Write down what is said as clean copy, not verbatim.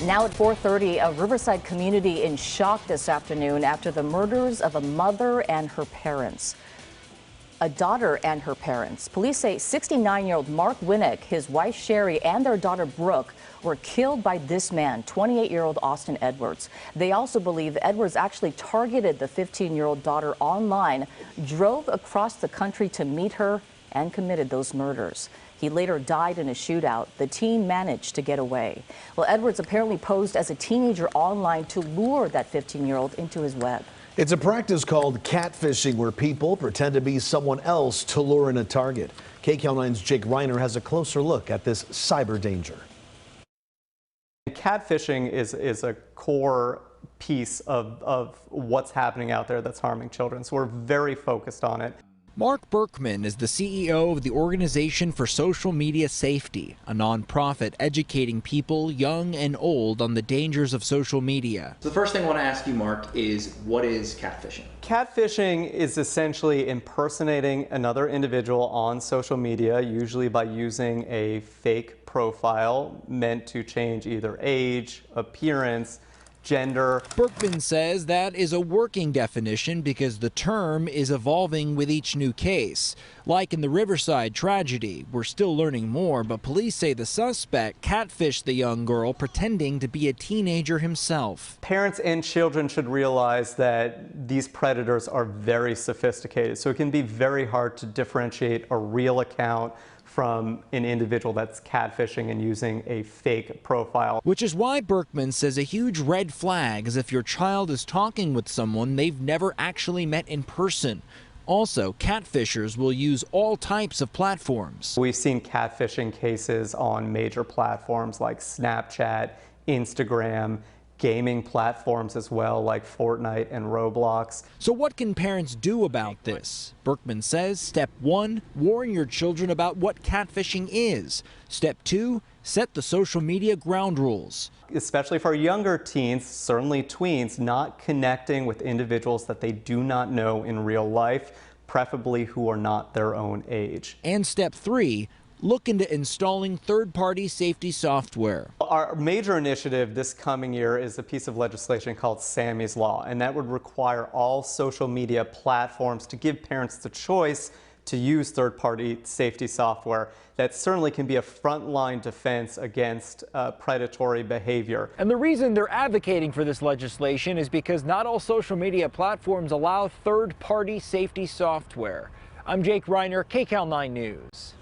Now at 4:30, a Riverside community in shock this afternoon after the murders of a mother and her parents. A daughter and her parents. Police say 69-year-old Mark Winnick, his wife Sherry, and their daughter Brooke were killed by this man, 28-year-old Austin Edwards. They also believe Edwards actually targeted the 15-year-old daughter online, drove across the country to meet her, and committed those murders. He later died in a shootout. The teen managed to get away. Well, Edwards apparently posed as a teenager online to lure that 15-year-old into his web. It's a practice called catfishing, where people pretend to be someone else to lure in a target. KCAL9's Jake Reiner has a closer look at this cyber danger. Catfishing is a core piece of what's happening out there that's harming children, so we're very focused on it. Mark Berkman is the CEO of the Organization for Social Media Safety, a nonprofit educating people, young and old, on the dangers of social media. So the first thing I want to ask you, Mark, is what is catfishing? Catfishing is essentially impersonating another individual on social media, usually by using a fake profile meant to change either age, appearance, gender. Berkman says that is a working definition because the term is evolving with each new case. Like in the Riverside tragedy, we're still learning more, but police say the suspect catfished the young girl pretending to be a teenager himself. Parents and children should realize that these predators are very sophisticated, so it can be very hard to differentiate a real account from an individual that's catfishing and using a fake profile. Which is why Berkman says a huge red flag is if your child is talking with someone they've never actually met in person. Also, catfishers will use all types of platforms. We've seen catfishing cases on major platforms like Snapchat, Instagram, gaming platforms as well, like Fortnite and Roblox. So what can parents do about this? Berkman says step 1, warn your children about what catfishing is. Step 2, set the social media ground rules. Especially for younger teens, certainly tweens, not connecting with individuals that they do not know in real life, preferably who are not their own age. And step 3, look into installing third-party safety software. Our major initiative this coming year is a piece of legislation called Sammy's Law, and that would require all social media platforms to give parents the choice to use third-party safety software. That certainly can be a frontline defense against predatory behavior. And the reason they're advocating for this legislation is because not all social media platforms allow third-party safety software. I'm Jake Reiner, KCAL9 News.